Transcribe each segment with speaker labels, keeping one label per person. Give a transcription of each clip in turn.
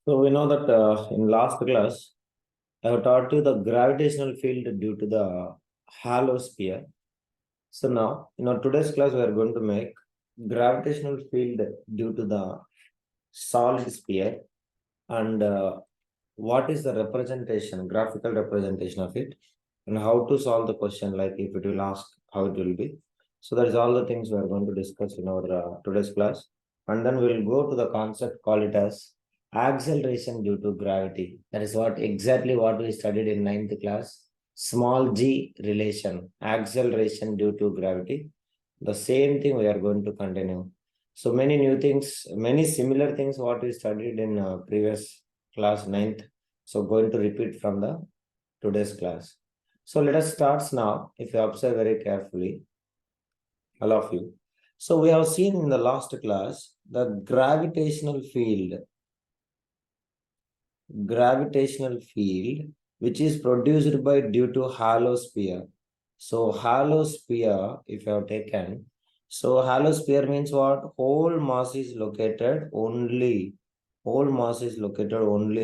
Speaker 1: So we know that in last class, I have taught you the gravitational field due to the hollow sphere. So now, in our today's class, we are going to make gravitational field due to the solid sphere and what is the representation, graphical representation of it, and how to solve the question, like if it will ask, how it will be. So that is all the things we are going to discuss in our today's class. And then we will go to the concept, call it as acceleration due to gravity. That is exactly what we studied in ninth class. Small g relation, acceleration due to gravity. The same thing we are going to continue. So many new things, many similar things what we studied in previous class ninth. So going to repeat from the today's class. So let us start now. If you observe very carefully, all of you. So we have seen in the last class the gravitational field which is produced by due to hollow sphere. So hollow sphere, if you have taken, so hollow sphere means what? Whole mass is located only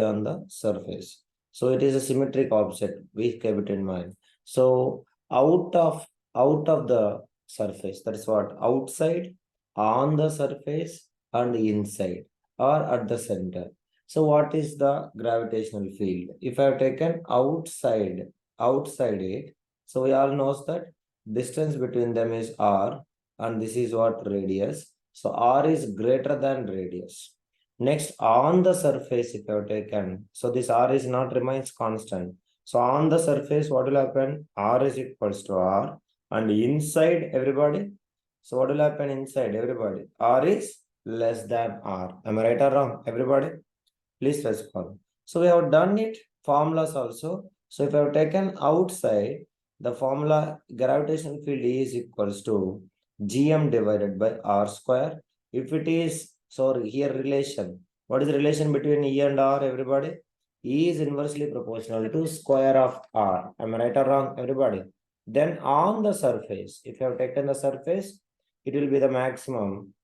Speaker 1: on the surface. So it is a symmetric object. We keep it in mind. So out of the surface, that is what? Outside, on the surface, and inside, or at the center. So what is the gravitational field? If I have taken outside it, so we all know that distance between them is r, and this is what? Radius. So r is greater than radius. Next, on the surface, if you have taken, so this r is not remains constant. So on the surface, what will happen? R is equals to r, and inside everybody. So what will happen inside everybody? R is less than r. Am I right or wrong? Everybody? Please respond. So we have done it, formulas also. So if I have taken outside, the formula gravitational field is equals to gm divided by r square. If it is, so here relation. What is the relation between E and R, everybody? E is inversely proportional to square of R. Am I right or wrong, everybody? Then on the surface, if you have taken the surface, it will be the maximum.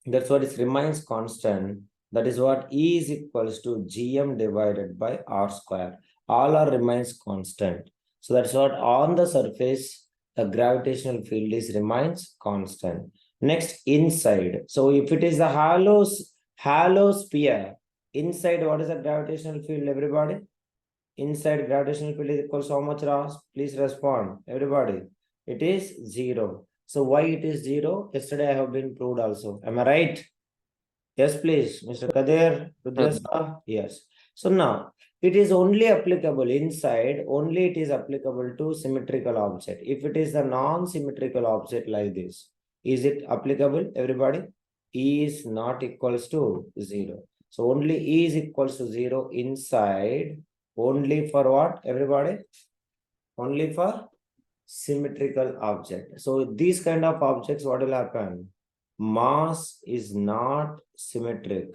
Speaker 1: That's what it remains constant. That is what E is equals to gm divided by r square. All r remains constant. So that's what on the surface, the gravitational field is remains constant. Next, inside. So if it is a hollow sphere, inside what is the gravitational field, everybody? Inside gravitational field is equals to how much, Ross? Please respond, everybody. It is 0. So why it is 0? Yesterday I have been proved also. Am I right? Yes, please, Mr. Kadir, Rudrasa. Yes. So now it is only applicable inside, only it is applicable to symmetrical object. If it is a non-symmetrical object like this, is it applicable, everybody? E is not equals to 0. So only E is equals to 0 inside, only for what, everybody? Only for symmetrical object. So these kind of objects, what will happen? Mass is not symmetric,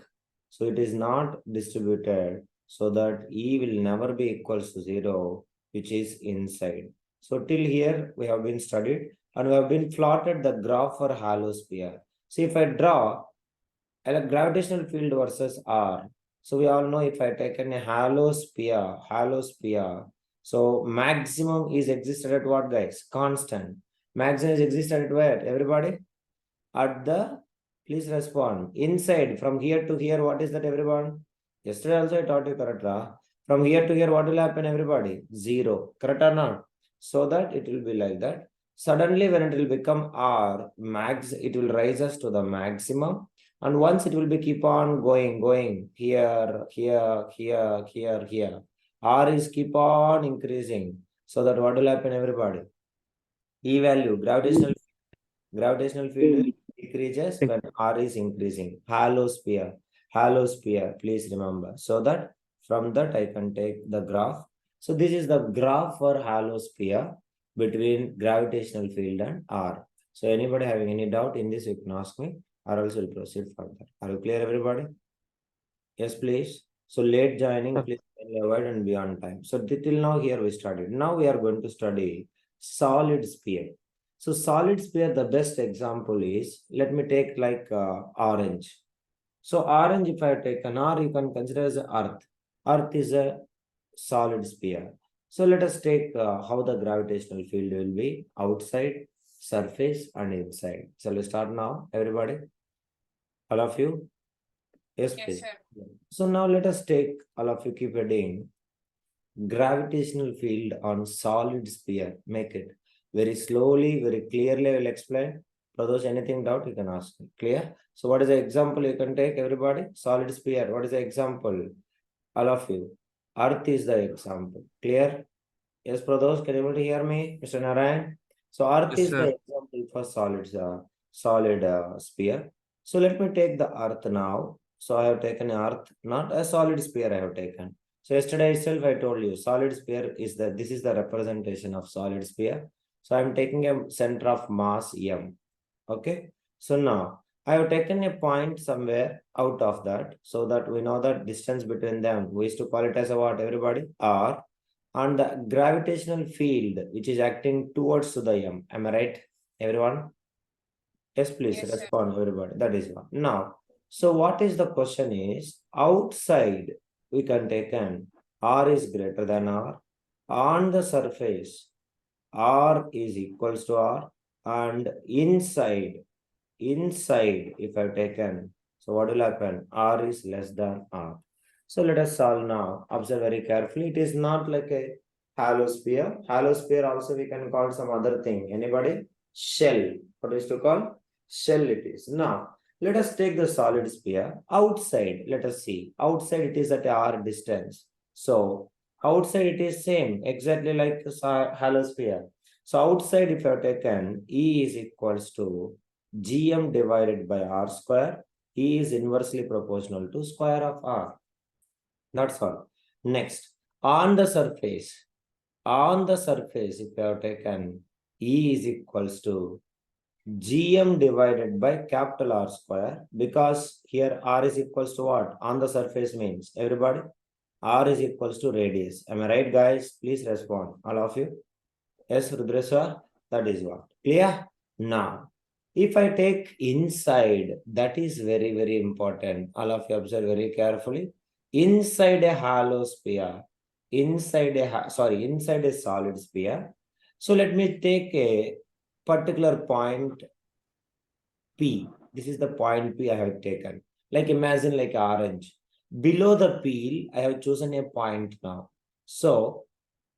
Speaker 1: so it is not distributed, so that E will never be equals to 0, which is inside. So till here we have been studied, and we have been plotted the graph for hollow sphere. So if I draw a gravitational field versus R, so we all know if I take a hollow sphere, so maximum is existed at what, guys? Constant. Maximum is existed at where, everybody? At the, please respond, inside. From here to here, what is that, everyone? Yesterday also I taught you, correct? From here to here, what will happen, everybody? 0, correct or not? So that it will be like that. Suddenly when it will become R max, it will rise us to the maximum, and once it will be keep on going here, R is keep on increasing, so that what will happen, everybody? E value, gravitational field decreases when R is increasing. Hollow sphere, please remember. So that from that I can take the graph. So this is the graph for hollow sphere between gravitational field and R. So anybody having any doubt in this, you can ask me, or else we'll proceed further. Are you clear, everybody? Yes, please. So late joining, please avoid and be on time. So till now here we studied. Now we are going to study solid sphere. So solid sphere, the best example is, let me take like orange. So orange, if I take an R, you can consider as Earth. Earth is a solid sphere. So let us take how the gravitational field will be outside, surface, and inside. So let's start now, everybody. All of you? Yes, please. Sir. So now let us take, all of you keep reading, gravitational field on solid sphere. Make it very slowly, very clearly. I will explain. For those anything doubt, you can ask. Clear? So what is the example you can take, everybody? Solid sphere. What is the example? All of you. Earth is the example. Clear? Yes, Pradosh, can you able to hear me, Mr. Narayan? So Earth
Speaker 2: Yes,
Speaker 1: is
Speaker 2: sir.
Speaker 1: the example for solid sphere. So let me take the Earth now. So I have taken Earth, not a solid sphere I have taken. So yesterday itself I told you, solid sphere is this is the representation of solid sphere. So I'm taking a center of mass M. Okay. So now I have taken a point somewhere out of that, so that we know the distance between them. We used to call it as a what, everybody? R. And the gravitational field which is acting towards to the M. Am I right, everyone? Yes, please. Yes, respond, sir. Everybody. That is one. Now, so what is the question is, outside we can take an R is greater than R. On the surface, R is equals to R. And inside, if I've taken, so what will happen? R is less than R. So let us solve now. Observe very carefully. It is not like a hollow sphere. Hollow sphere also we can call some other thing. Anybody? Shell. What is to call? Shell it is. Now, let us take the solid sphere. Outside, let us see. Outside it is at R distance. So, outside it is same, exactly like a hollow sphere. So, outside if I have taken E is equals to Gm divided by R square. E is inversely proportional to square of R. That's all. Next, on the surface, if I have taken E is equals to Gm divided by capital R square, because here R is equals to what? On the surface means, everybody, R is equals to radius. Am I right, guys? Please respond, all of you. Yes, Rudreswar, that is what. Clear? Now, if I take inside, that is very, very important. All of you observe very carefully. Inside a hollow sphere, inside a solid sphere. So let me take a particular point P. This is the point P I have taken. Like imagine like orange. Below the peel, I have chosen a point now. So,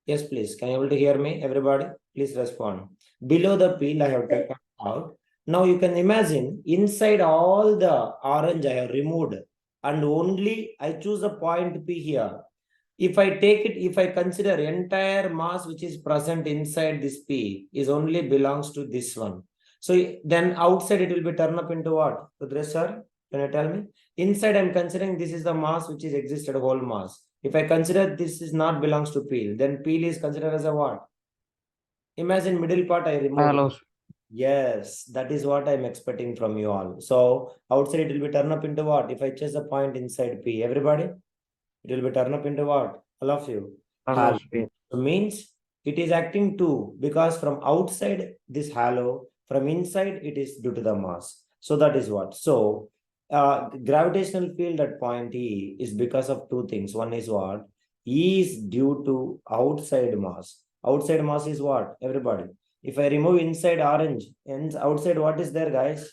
Speaker 1: yes, please. Can you able to hear me, everybody? Please respond. Below the peel, I have taken out. Now you can imagine inside all the orange I have removed, and only I choose a point P here. If I take it, if I consider entire mass which is present inside this P is only belongs to this one. So then outside it will be turned up into what? Rudresh sir, can you tell me? Inside I'm considering this is the mass which is existed, whole mass. If I consider this is not belongs to peel, then peel is considered as a what? Imagine middle part I removed.
Speaker 2: Hello.
Speaker 1: Yes, that is what I'm expecting from you all. So outside it will be turned up into what? If I choose a point inside P, everybody, it will be turned up into what? All of you.
Speaker 2: Hello.
Speaker 1: Halo. So means it is acting too, because from outside this halo, from inside it is due to the mass. So that is what. So gravitational field at point E is because of two things. One is what? E is due to outside mass. Outside mass is what? Everybody. If I remove inside orange, and outside what is there, guys?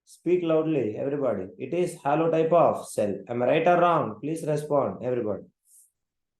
Speaker 1: Speak loudly, everybody. It is hollow type of cell. Am I right or wrong? Please respond, everybody.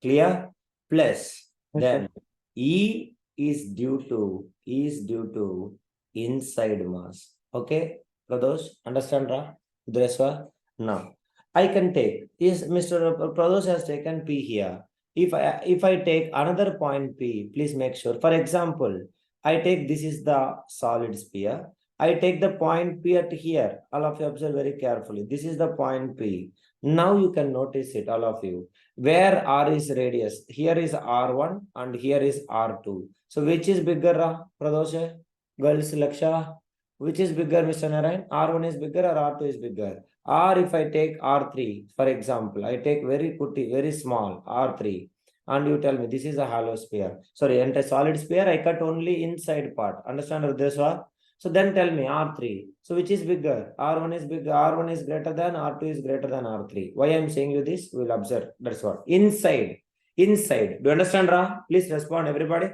Speaker 1: Clear? Plus,
Speaker 2: Yes,
Speaker 1: then
Speaker 2: sir.
Speaker 1: E is due to inside mass. Okay, Pradosh, understand, Ra? Dreswa? Now, I can take, is Mr. Pradosh has taken P here. If I take another point P, please make sure. For example, I take this is the solid sphere. I take the point P at here. All of you observe very carefully. This is the point P. Now you can notice it, all of you. Where R is radius, here is R1 and here is R2. So which is bigger, Pradosha? Girls, Laksha? Which is bigger, Mr. Narayan? R1 is bigger or R2 is bigger? Or if I take R3, for example, I take very putty, very small R3, and you tell me this is a hollow sphere. Sorry, and a solid sphere, I cut only inside part. Understand, Rudeswa? So then tell me R3. So which is bigger? R1 is bigger. R1 is greater than, R2 is greater than R3. Why I'm saying you this? We'll observe. That's what. Inside. Inside. Do you understand, Ra? Please respond, everybody.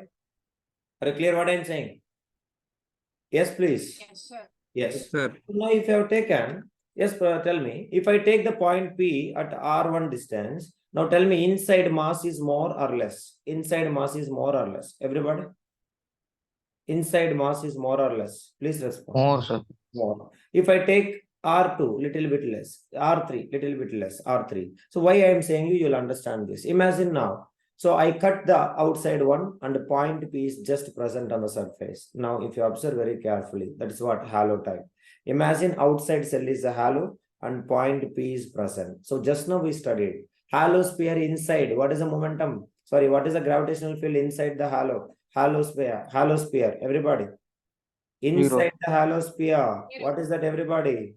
Speaker 1: Are you clear what I'm saying? Yes, please.
Speaker 2: Yes, sir.
Speaker 1: Yes.
Speaker 3: Sir.
Speaker 1: Now, if you have taken, yes, tell me, if I take the point P at R1 distance, now tell me inside mass is more or less? Inside mass is more or less? Everybody? Inside mass is more or less? Please respond.
Speaker 3: More, sir.
Speaker 1: More. If I take R2, little bit less, R3, little bit less, R3. So why I am saying you'll understand this. Imagine now. So I cut the outside one and the point P is just present on the surface. Now, if you observe very carefully, that is what halo type. Imagine outside cell is a halo and point P is present. So just now we studied halo sphere inside. What is the momentum? Sorry, what is the gravitational field inside the halo? Halo sphere, everybody. Inside the halo sphere, what is that, everybody?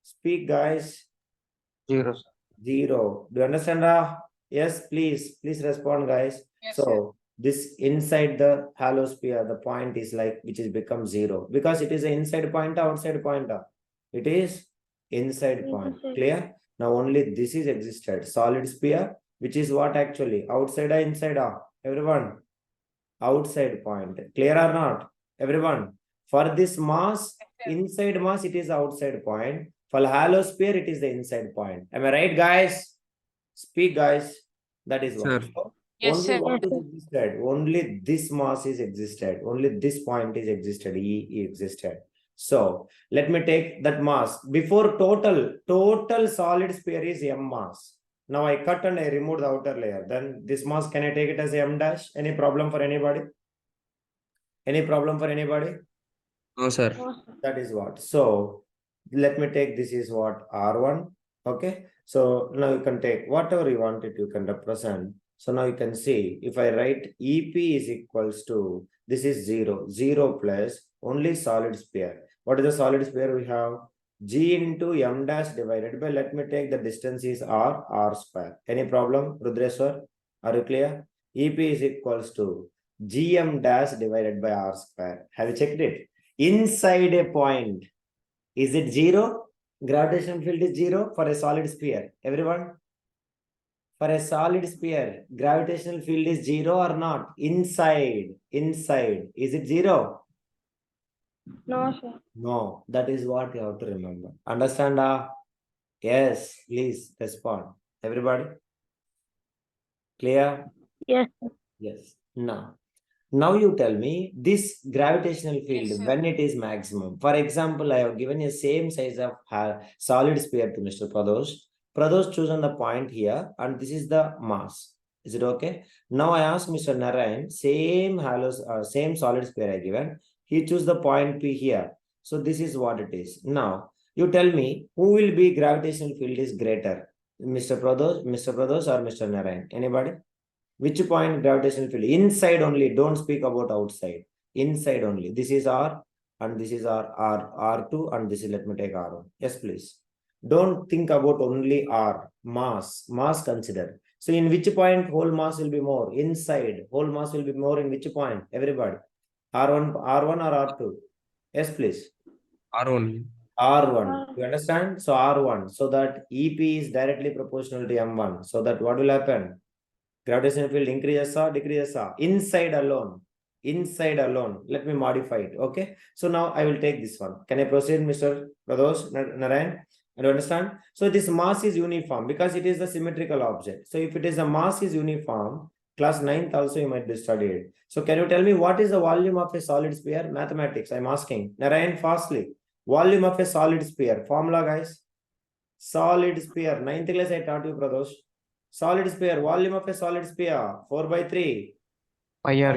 Speaker 1: Speak, guys.
Speaker 3: 0, sir.
Speaker 1: 0. Do you understand? Yes, please respond, guys.
Speaker 2: Yes,
Speaker 1: so
Speaker 2: sir.
Speaker 1: this inside the halo sphere, the point is like which is become 0 because it is an inside point, outside point. It is inside point. Clear? Now only this is existed. Solid sphere, which is what actually outside or inside? Everyone, outside point. Clear or not? Everyone. For this mass, inside mass, it is outside point. For halo sphere, it is the inside point. Am I right, guys? Speak, guys. That is what. So,
Speaker 2: Yes,
Speaker 1: only
Speaker 2: sir.
Speaker 1: what is existed. Only this mass is existed. Only this point is existed. E existed. So let me take that mass. Before total solid sphere is m mass. Now I cut and I remove the outer layer. Then this mass, can I take it as m dash? Any problem for anybody? Any problem for anybody?
Speaker 3: No, sir.
Speaker 1: That is what. So let me take this is what R1. Okay. So now you can take whatever you wanted, you can represent. So now you can see if I write EP is equals to this is 0 plus only solid sphere. What is the solid sphere we have? G into m dash divided by, let me take the distance is r square. Any problem, Rudreshwar? Are you clear? EP is equals to gm dash divided by r square. Have you checked it? Inside a point, is it 0? Gravitational field is 0 for a solid sphere. Everyone? For a solid sphere, gravitational field is 0 or not? Inside. Is it 0?
Speaker 4: No, sir.
Speaker 1: No. That is what you have to remember. Understand? Yes, please respond. Everybody? Clear?
Speaker 4: Yes.
Speaker 1: Yes. Now you tell me this gravitational field,
Speaker 2: Yes, sir.
Speaker 1: when it is maximum. For example, I have given you same size of solid sphere to Mr. Pradosh. Pradosh chosen the point here and this is the mass. Is it okay? Now I ask Mr. Narayan, same solid sphere I given. He choose the point P here. So this is what it is. Now you tell me who will be gravitational field is greater, Mr. Pradosh or Mr. Narayan? Anybody? Which point gravitational field? Inside only. Don't speak about outside. Inside only. This is R and this is R2 and this is, let me take R1. Yes, please. Don't think about only R. Mass consider. So in which point whole mass will be more? Inside. Whole mass will be more in which point? Everybody. R1 or R2? Yes, please.
Speaker 3: R1.
Speaker 1: R1. You understand? So R1. So that EP is directly proportional to M1. So that what will happen? Gravitational field increases or decreases? Inside alone. Let me modify it. Okay. So now I will take this one. Can I proceed, Mr. Pradosh Narayan? You understand? So this mass is uniform because it is the symmetrical object. So if it is a mass is uniform, class 9th also you might be studied. So can you tell me what is the volume of a solid sphere? Mathematics, I'm asking. Narayan, fastly. Volume of a solid sphere. Formula, guys. Solid sphere. 9th class I taught you, Pradosh. Solid sphere, volume of a solid sphere, 4 by 3.
Speaker 3: Pi r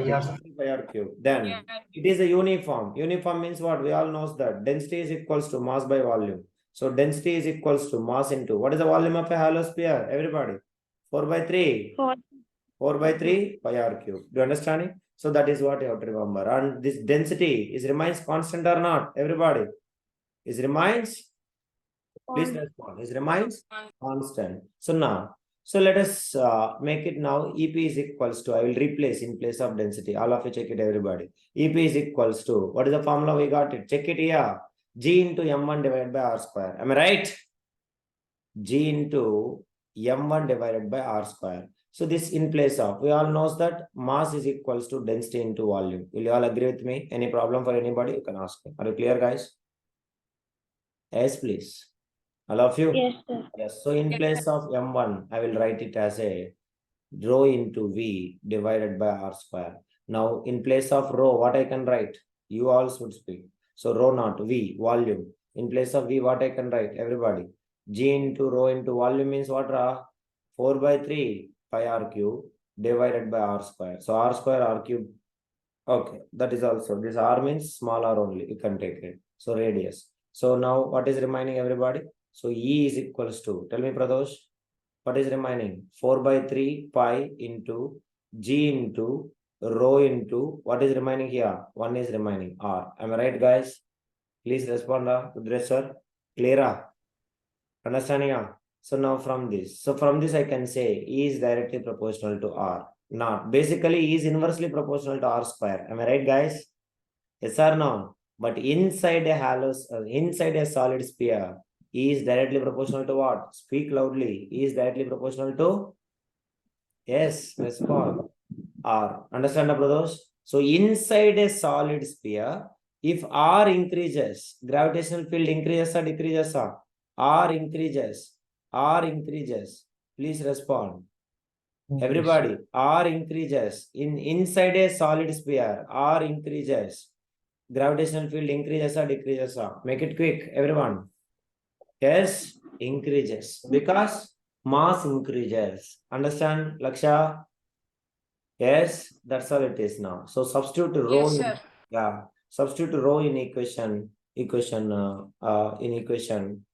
Speaker 1: Pi r cube. Then it is a uniform. Uniform means what? We all know that density is equals to mass by volume. So density is equals to mass into, what is the volume of a hollow sphere? Everybody. 4 by 3. 4 by 3 pi r cube. Do you understand it? So that is what you have to remember. And this density is remains constant or not? Everybody. Is remains? Please respond. Is remains constant. So now So let us make it now. EP is equals to, I will replace in place of density. All of you check it, everybody. EP is equals to, what is the formula? We got it. Check it here. G into M1 divided by R square. Am I right? G into M1 divided by R square. So this in place of, we all knows that mass is equals to density into volume. Will you all agree with me? Any problem for anybody? You can ask me. Are you clear, guys? Yes, please. All of you?
Speaker 4: Yes, sir.
Speaker 1: Yes. So in place of M1, I will write it as a rho into V divided by R square. Now in place of rho, what I can write? You all should speak. So rho naught V, volume. In place of V, what I can write? Everybody. G into rho into volume means what? 4 by 3 pi R cube divided by R square. So R square R cube. Okay, that is also, this R means small r only. You can take it. So radius. So now what is remaining, everybody? So E is equals to, tell me, Pradosh, what is remaining? 4 by 3 pi into G into rho into, what is remaining here? 1 is remaining, R. Am I right, guys? Please respond, Rudresh sir. Clear? Understanding? So now from this I can say E is directly proportional to R. Not. Basically, E is inversely proportional to R square. Am I right, guys? Yes or no? But inside a solid sphere, E is directly proportional to what? Speak loudly. E is directly proportional to? Yes, respond. R. Understand, brothers? So inside a solid sphere, if R increases, gravitational field increases or decreases? R increases. R increases. Please respond. Everybody, R increases. Inside a solid sphere, R increases. Gravitational field increases or decreases? Make it quick, everyone. Yes, increases. Because mass increases. Understand, Laksha? Yes, that's all it is now. So substitute rho.
Speaker 2: Yes, sir.
Speaker 1: Yeah, substitute rho in equation.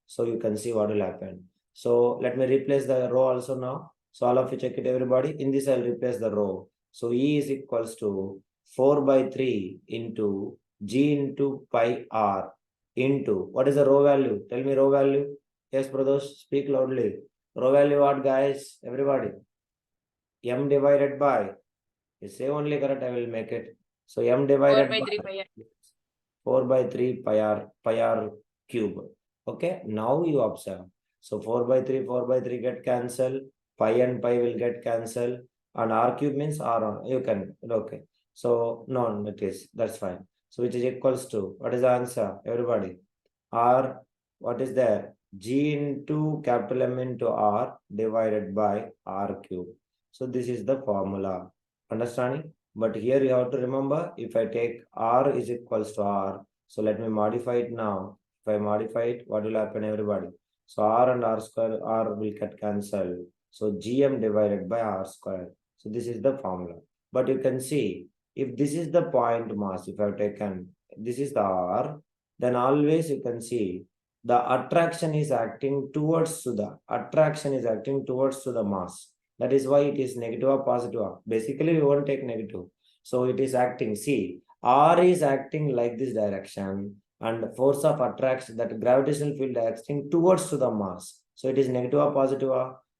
Speaker 1: So you can see what will happen. So let me replace the row also now. So all of you check it, everybody. In this, I'll replace the row. So E is equals to 4 by 3 into G into pi R into, what is the row value? Tell me row value. Yes, brothers, speak loudly. Row value what, guys? Everybody. M divided by, you say only correct, I will make it. So M
Speaker 2: 4
Speaker 1: divided
Speaker 2: by
Speaker 1: by
Speaker 2: 3 pi.
Speaker 1: 4 by 3 pi r cube. Okay, now you observe. So 4 by 3 get cancelled. Pi and pi will get cancelled. And r cube means r on. You can, okay. So no, it is, that's fine. So which is equals to, what is the answer, everybody? R, what is there? G into capital M into R divided by R cube. So this is the formula. Understanding? But here you have to remember, if I take R is equals to R, so let me modify it now. If I modify it, what will happen, everybody? So R and R square, R will get cancelled. So GM divided by R square. So this is the formula. But you can see, if this is the point mass, if I've taken, this is the R, then always you can see the attraction is acting towards to the mass. That is why it is negative or positive. Basically, we won't take negative. So it is acting. See, R is acting like this direction, and force of attraction, that gravitational field acting towards to the mass. So it is negative or positive.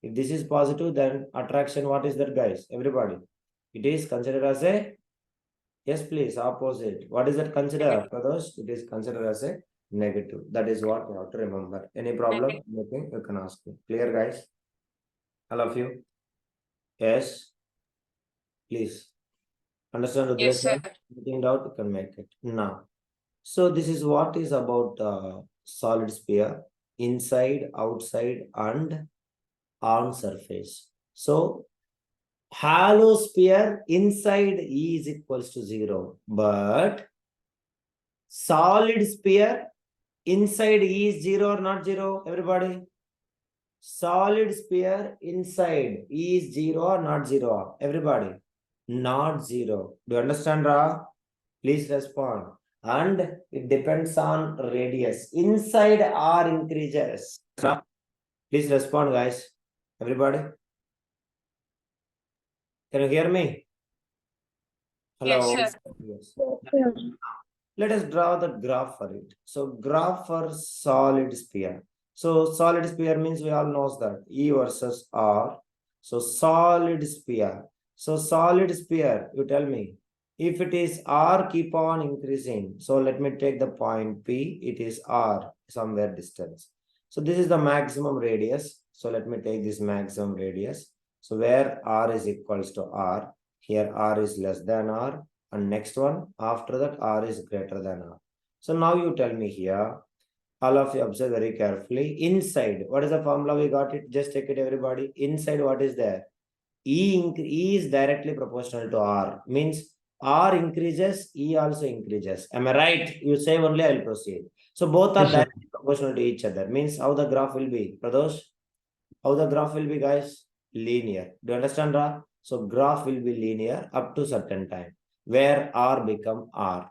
Speaker 1: If this is positive, then attraction, what is that, guys? Everybody. It is considered as a, yes, please, opposite. What is that considered, brothers? It is considered as a negative. That is what you have to remember. Any problem? Anything you can ask me. Clear, guys? All of you? Yes. Please. Understand, Rudresh?
Speaker 2: Yes, sir.
Speaker 1: Anything doubt, you can make it. Now. So this is what is about solid sphere, inside, outside, and on surface. So hollow sphere inside E is equals to 0, but solid sphere inside E is 0 or not 0, everybody? Solid sphere inside E is 0 or not 0, everybody? Not 0. Do you understand, Ra? Please respond. And it depends on radius. Inside R increases. Please respond, guys. Everybody? Can you hear me? Hello?
Speaker 2: Yes, sir.
Speaker 1: Yes.
Speaker 4: Yes.
Speaker 1: Let us draw the graph for it. So graph for solid sphere. So solid sphere means we all knows that E versus R. So solid sphere. So solid sphere, you tell me. If it is R, keep on increasing. So let me take the point P. It is R, somewhere distance. So this is the maximum radius. So let me take this maximum radius. So where R is equals to R, here R is less than R. And next one, after that, R is greater than R. So now you tell me here, all of you observe very carefully. Inside, what is the formula? We got it. Just take it, everybody. Inside, what is there? E is directly proportional to R. Means R increases, E also increases. Am I right? You say only, I will proceed. So both are
Speaker 3: Yes, sir.
Speaker 1: directly proportional to each other. Means how the graph will be? Pradosh? How the graph will be, guys? Linear. Do you understand, Ra? So graph will be linear up to certain time where R become R.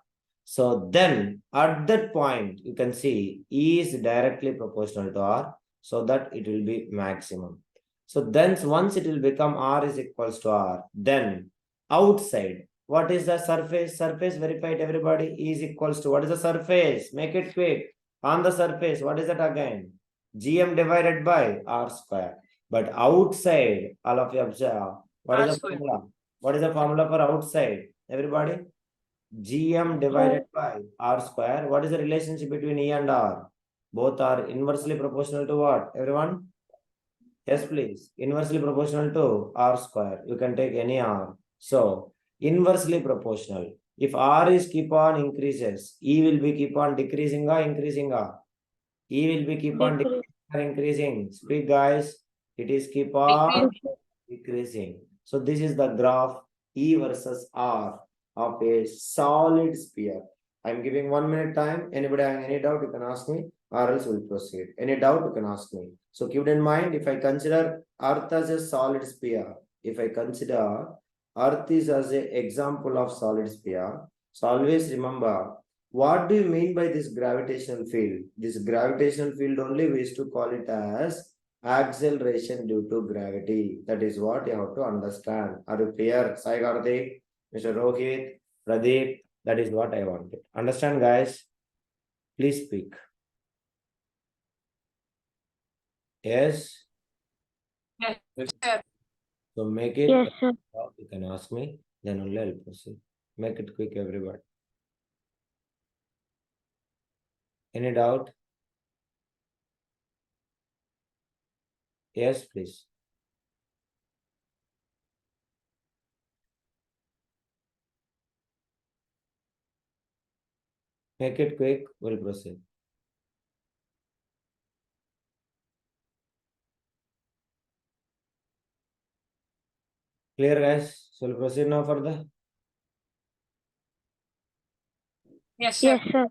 Speaker 1: So then at that point, you can see E is directly proportional to R, so that it will be maximum. So then once it will become R is equals to R, then outside, what is the surface? Surface verified, everybody. E is equals to, what is the surface? Make it quick. On the surface, what is that again? GM divided by R square. But outside, all of you observe, what is the formula? What is the formula for outside? Everybody? GM divided by R square. What is the relationship between E and R? Both are inversely proportional to what? Everyone? Yes, please. Inversely proportional to R square. You can take any R. So, inversely proportional. If R is keep on increases, E will be keep on decreasing or increasing or? E will be keep on
Speaker 4: Decrease.
Speaker 1: increasing. Speak, guys. It is keep on decreasing. So this is the graph E versus R of a solid sphere. I'm giving 1 minute time. Anybody having any doubt, you can ask me, or else we'll proceed. Any doubt, you can ask me. So keep it in mind, if I consider Earth as a solid sphere, if I consider Earth is as an example of solid sphere, so always remember, what do you mean by this gravitational field? This gravitational field only we used to call it as acceleration due to gravity. That is what you have to understand. Are you clear? Sai Karthik, Mr. Rohit, Pradeep, that is what I wanted. Understand, guys? Please speak. Yes?
Speaker 2: Yes, sir.
Speaker 1: So make it,
Speaker 4: Yes, sir.
Speaker 1: you can ask me, then only I'll proceed. Make it quick, everybody. Any doubt? Yes, please. Make it quick, we'll proceed. Clear, guys? So we'll proceed now further.
Speaker 2: Yes, sir.
Speaker 4: Yes, sir.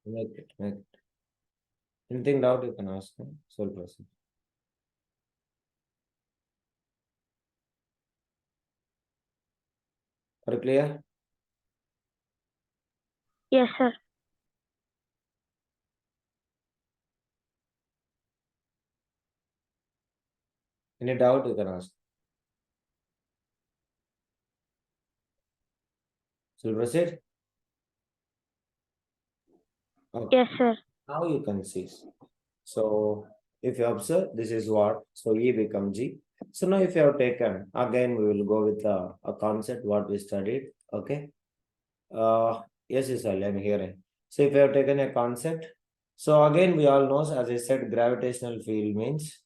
Speaker 1: Make it, make it. Anything doubt, you can ask me. So we'll proceed. Are you clear?
Speaker 4: Yes, sir.
Speaker 1: Any doubt, you can ask. So we'll proceed. Okay.
Speaker 4: Yes, sir.
Speaker 1: Now you can see. So if you observe, this is what, so E become G. So now if you have taken, again we will go with a concept what we studied. Okay. Yes, I'm hearing. So if you have taken a concept, so again we all know, as I said, gravitational field means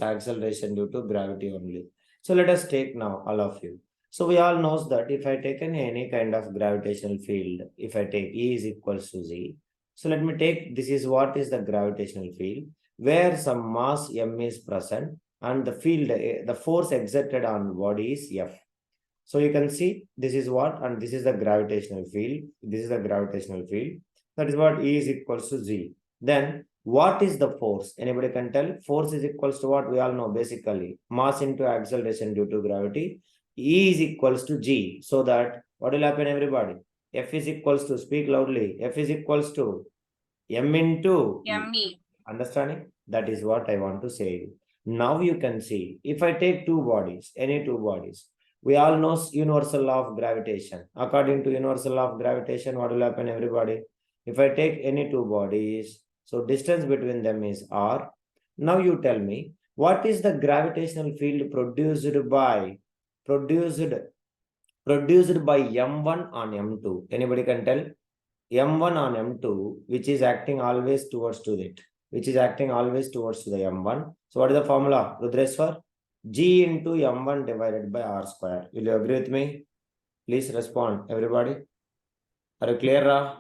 Speaker 1: acceleration due to gravity only. So let us take now all of you. So we all knows that if I take any kind of gravitational field, if I take E is equals to Z. So let me take, this is what is the gravitational field, where some mass M is present and the field, the force exerted on body is F. So you can see this is what, and this is the gravitational field. This is the gravitational field. That is what E is equals to Z. Then what is the force? Anybody can tell? Force is equals to what? We all know basically. Mass into acceleration due to gravity. E is equals to G. So that what will happen, everybody? F is equals to, speak loudly. F is equals to M into E.
Speaker 2: Yummy.
Speaker 1: Understanding? That is what I want to say. Now you can see, if I take two bodies, any two bodies, we all know universal law of gravitation. According to universal law of gravitation, what will happen, everybody? If I take any two bodies, so distance between them is R. Now you tell me, What is the gravitational field produced by M1 on M2? Anybody can tell? M1 on M2, which is acting always towards to it, which is acting always towards to the M1. So what is the formula, Rudreswar? G into M1 divided by R square. Will you agree with me? Please respond, everybody. Are you clear, Ra?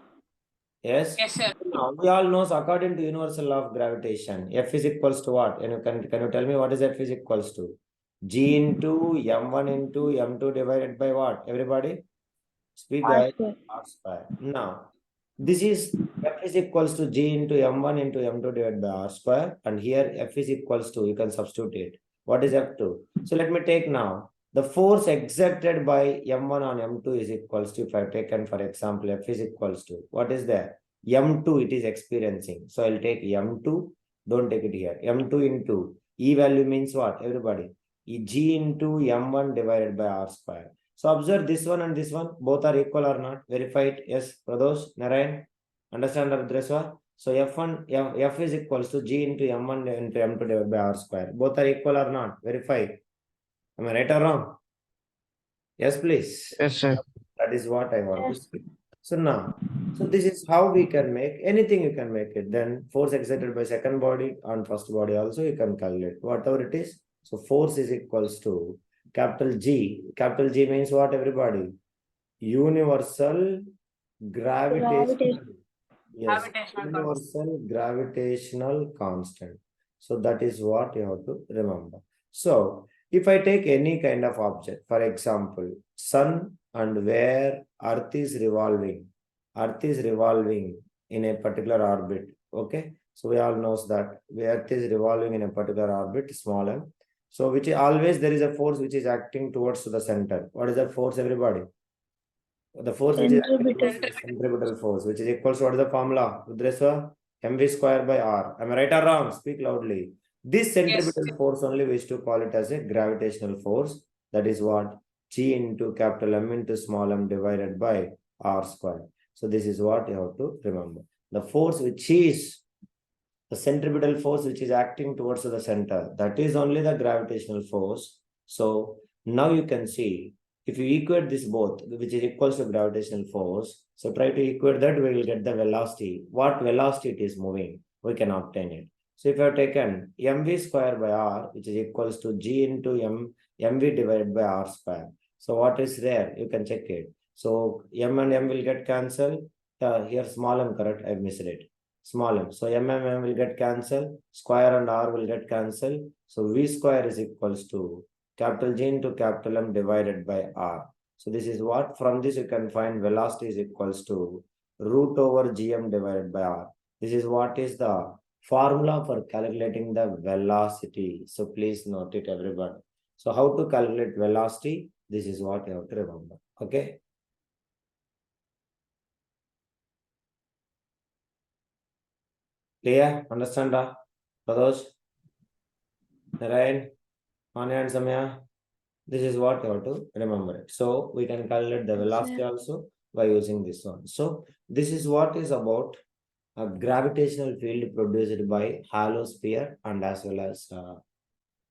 Speaker 1: Yes?
Speaker 2: Yes, sir.
Speaker 1: Now, we all know, according to universal law of gravitation, F is equals to what? And can you tell me what is F is equals to? G into M1 into M2 divided by what? Everybody? Speak,
Speaker 4: R
Speaker 1: guys.
Speaker 4: square.
Speaker 1: R square. Now, this is F is equals to G into M1 into M2 divided by R square. And here F is equals to, you can substitute it. What is F2? So let me take now. The force exerted by M1 on M2 is equals to, if I've taken, for example, F is equals to, what is there? M2 it is experiencing. So I'll take M2, don't take it here. M2 into E value means what? Everybody. G into M1 divided by R square. So observe this one and this one, both are equal or not? Verify it. Yes, Pradosh, Narayan, understand Rudreswar? So F is equals to G into M1 into M2 divided by R square. Both are equal or not? Verify it. Am I right or wrong? Yes, please.
Speaker 3: Yes, sir.
Speaker 1: That is what I want to see. So now, so this is how we can make anything, you can make it. Then force exerted by second body on first body also you can calculate whatever it is. So force is equals to capital G. Capital G means what, everybody? Universal gravitation. Yes,
Speaker 2: Gravitational
Speaker 1: universal gravitational constant. So that is what you have to remember. So if I take any kind of object, for example, sun, and where Earth is revolving in a particular orbit. Okay, so we all knows that Earth is revolving in a particular orbit, small m. So which is always there is a force which is acting towards to the center. What is that force, everybody? The force which is acting towards the centripetal force, which is equals to, what is the formula? Rudreswar? mv square by r. Am I right or wrong? Speak loudly. This centripetal force only we used to call it as a gravitational force. That is what? G into capital M into small m divided by r square. So this is what you have to remember. The force which is the centripetal force which is acting towards the center, that is only the gravitational force. So now you can see, if you equate this both, which is equals to gravitational force, so try to equate that, we will get the velocity. What velocity it is moving, we can obtain it. So if you have taken mv square by r, which is equals to G into mv divided by r square. So what is there? You can check it. So m and m will get cancelled. Here small m, correct, I missed it. Small m. So m and m will get cancelled. Square and r will get cancelled. So v square is equals to capital G into capital M divided by r. So this is what, from this you can find velocity is equals to root over gm divided by r. This is what is the formula for calculating the velocity. So please note it, everybody. So how to calculate velocity? This is what you have to remember. Okay. Clear? Understand? Pradosh? Narayan? Anya and Samya? This is what you have to remember it. So we can calculate the velocity also by using this one. So this is what is about a gravitational field produced by hollow sphere and as well as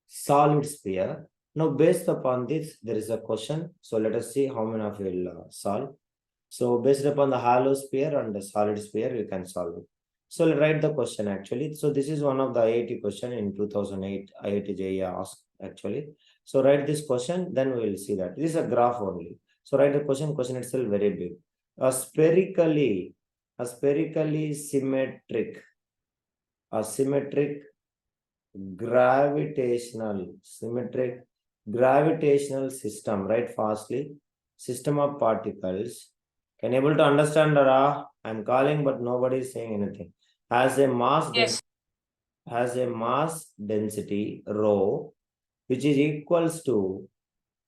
Speaker 1: solid sphere. Now based upon this, there is a question. So let us see how many of you will solve. So based upon the hollow sphere and the solid sphere, you can solve it. So let's write the question actually. So this is one of the IIT question in 2008 IIT JEE asked actually. So write this question, then we will see that. This is a graph only. So write the question itself very big. A spherically symmetric gravitational system, right? Fastly, system of particles. Can you able to understand, Dara? I'm calling, but nobody is saying anything. Has a mass density rho, which is equals to,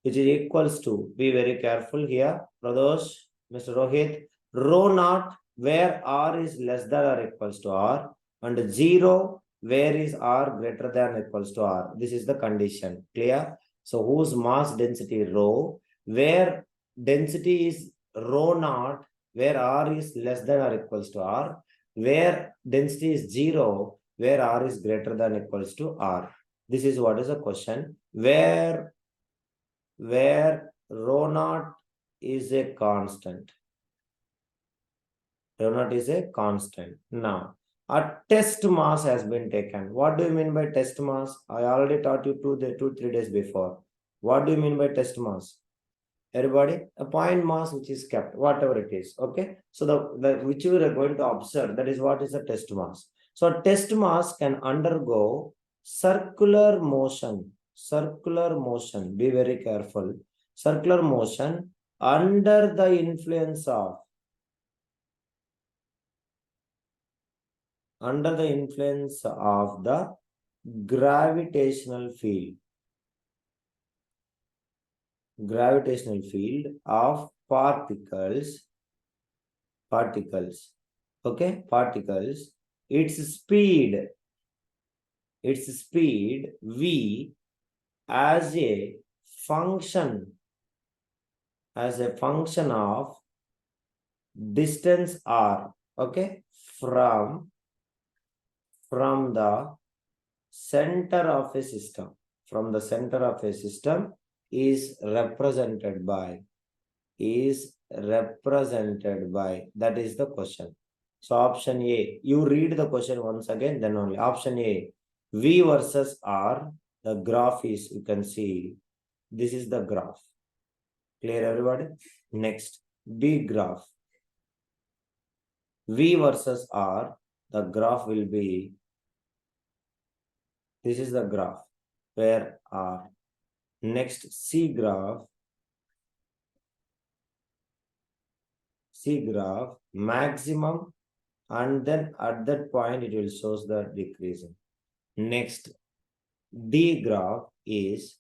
Speaker 1: be very careful here, Pradosh, Mr. Rohit, rho naught, where r is less than or equals to r, and 0, where is r greater than or equals to r. This is the condition. Clear? So whose mass density rho, where density is rho naught, where r is less than or equals to r, where density is 0, where r is greater than or equals to r. This is what is a question where rho naught is a constant. Rho naught is a constant. Now, a test mass has been taken. What do you mean by test mass? I already taught you 3 days before. What do you mean by test mass? Everybody, a point mass which is kept, whatever it is. Okay. So the which you are going to observe, that is what is a test mass. So a test mass can undergo circular motion. Circular motion. Be very careful. Circular motion under the influence of the gravitational field. Gravitational field of particles. Okay, particles. Its speed v as a function of distance r. Okay, from the center of a system. From the center of a system is represented by, that is the question. So option A, you read the question once again, then only. Option A, V versus R, the graph is, you can see, this is the graph. Clear everybody? Next, B graph. V versus R, the graph will be, this is the graph, where R. Next, C graph, maximum, and then at that point it will shows the decreasing. Next, D graph is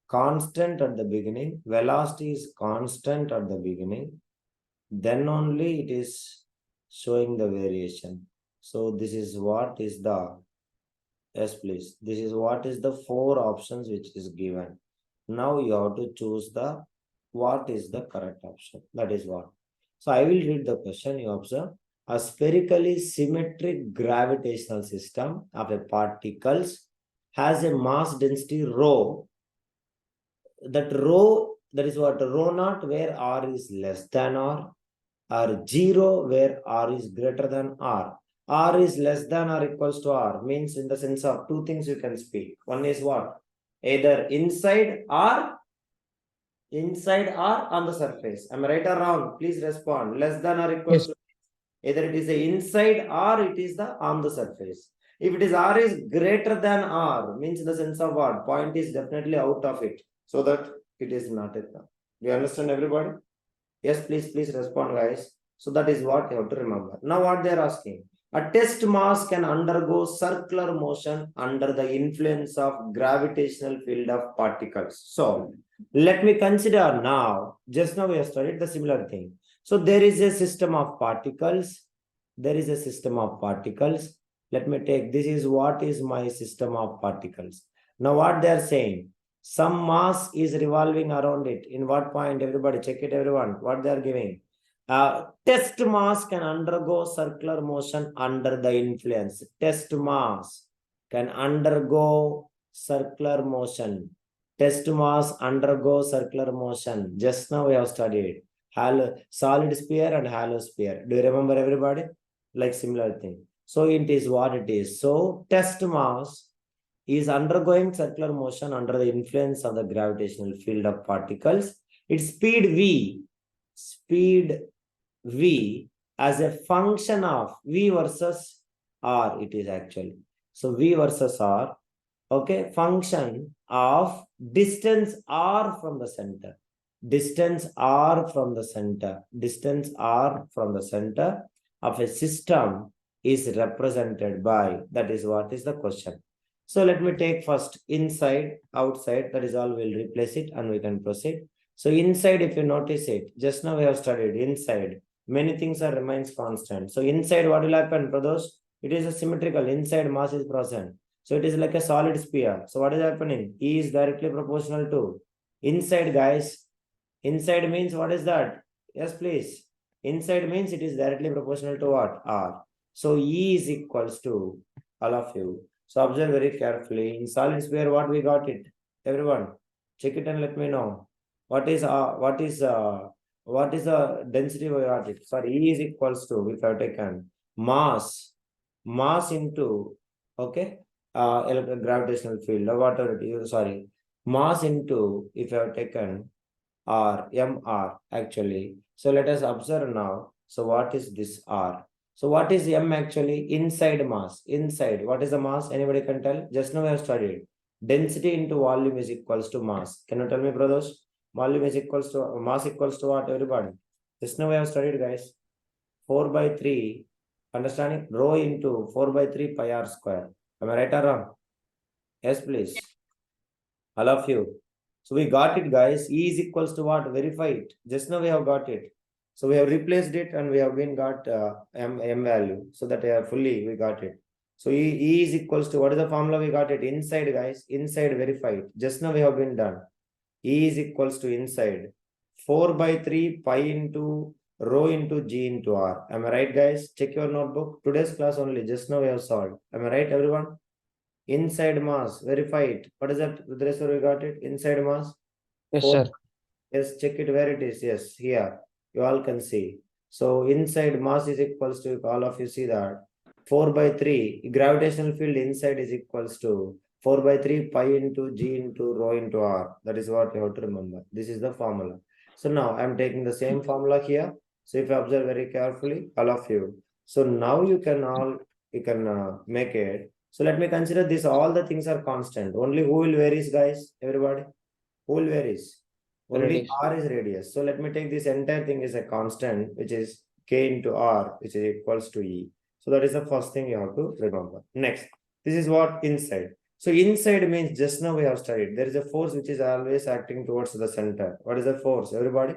Speaker 1: constant at the beginning, velocity is constant at the beginning, then only it is showing the variation. So this is what is the, yes please, this is what is the 4 options which is given. Now you have to choose the what is the correct option. That is what. So I will read the question. You observe. A spherically symmetric gravitational system of a particles has a mass density rho. That rho, that is what, rho naught where r is less than r, or 0 where r is greater than r. R is less than or equals to r means in the sense of 2 things you can speak. One is what? Either inside or on the surface. Am I right or wrong? Please respond. Less than or equals to, either it is the inside or it is the on the surface. If it is r is greater than r, means in the sense of what? Point is definitely out of it, so that it is not it. Do you understand everybody? Yes, please respond, guys. So that is what you have to remember. Now what they are asking. A test mass can undergo circular motion under the influence of gravitational field of particles. So let me consider now, just now we have studied the similar thing. So there is a system of particles. Let me take, this is what is my system of particles. Now what they are saying, some mass is revolving around it. In what point? Everybody check it, everyone. What they are giving. Test mass can undergo circular motion under the influence. Test mass can undergo circular motion. Test mass undergo circular motion. Just now we have studied solid sphere and hollow sphere. Do you remember everybody? Like similar thing. So it is what it is. So test mass is undergoing circular motion under the influence of the gravitational field of particles. Its speed v as a function of v versus r, it is actually. So v versus r, okay, function of distance r from the center. Distance r from the center of a system is represented by, that is what is the question. So let me take first inside, outside, that is all, we'll replace it and we can proceed. So inside, if you notice it, just now we have studied inside, many things are remains constant. So inside what will happen, brothers? It is a symmetrical, inside mass is present. So it is like a solid sphere. So what is happening? E is directly proportional to inside, guys. Inside means what is that? Yes, please. Inside means it is directly proportional to what? R. So E is equals to, all of you, So observe very carefully. In solid sphere, what we got it? Everyone, check it and let me know. What is the density we got it? Sorry, E is equals to, if I have taken mass into, okay, gravitational field or whatever it is, sorry, mass into, if I have taken R, mr actually. So let us observe now. So what is this R? So what is m actually? Inside mass. Inside. What is the mass? Anybody can tell? Just now we have studied. Density into volume is equals to mass. Can you tell me, brothers? Volume is equals to mass equals to what, everybody? Just now we have studied, guys. 4 by 3. Understanding? Rho into 4 by 3 pi r square. Am I right or wrong? Yes, please. All of you. So we got it, guys. E is equals to what? Verify it. Just now we have got it. So we have replaced it and we have been got m value. So that fully we got it. So E is equals to, what is the formula we got it? Inside, guys. Inside, verify it. Just now we have been done. E is equals to inside 4 by 3 pi into rho into g into r. Am I right, guys? Check your notebook. Today's class only. Just now we have solved. Am I right, everyone? Inside mass, verify it. What is that? Rudreswar, we got it. Inside mass.
Speaker 3: Yes,
Speaker 1: Four-
Speaker 3: sir.
Speaker 1: Yes, check it where it is. Yes, here. You all can see. So inside mass is equals to, all of you see that 4 by 3. Gravitational field inside is equals to 4 by 3 pi into g into rho into r. That is what you have to remember. This is the formula. So now I'm taking the same formula here. So if you observe very carefully, all of you. So now you can make it. So let me consider this. All the things are constant. Only who will varies, guys? Everybody. Who will varies? Only
Speaker 3: Radius.
Speaker 1: r is radius. So let me take this entire thing as a constant, which is k into r, which is equals to e. So that is the first thing you have to remember. Next, this is what inside. So inside means just now we have studied. There is a force which is always acting towards the center. What is the force? Everybody?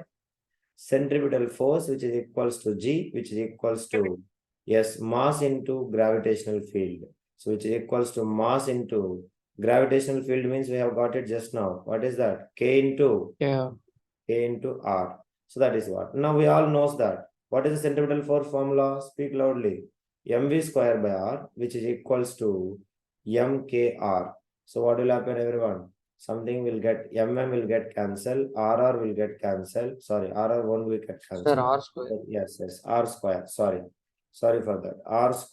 Speaker 1: Centripetal force, which is equals to g, which is equals to, yes, mass into gravitational field. So which is equals to mass into gravitational field means we have got it just now. What is that? K into
Speaker 3: Yeah.
Speaker 1: r. So that is what. Now we all knows that. What is the centripetal force formula? Speak loudly. mv square by r, which is equals to mkr. So what will happen, everyone? Something will get, will get cancelled, rr will get cancelled. Sorry, rr won't will get cancelled.
Speaker 3: Sir, R square.
Speaker 1: Yes, r square. Sorry for that. R square.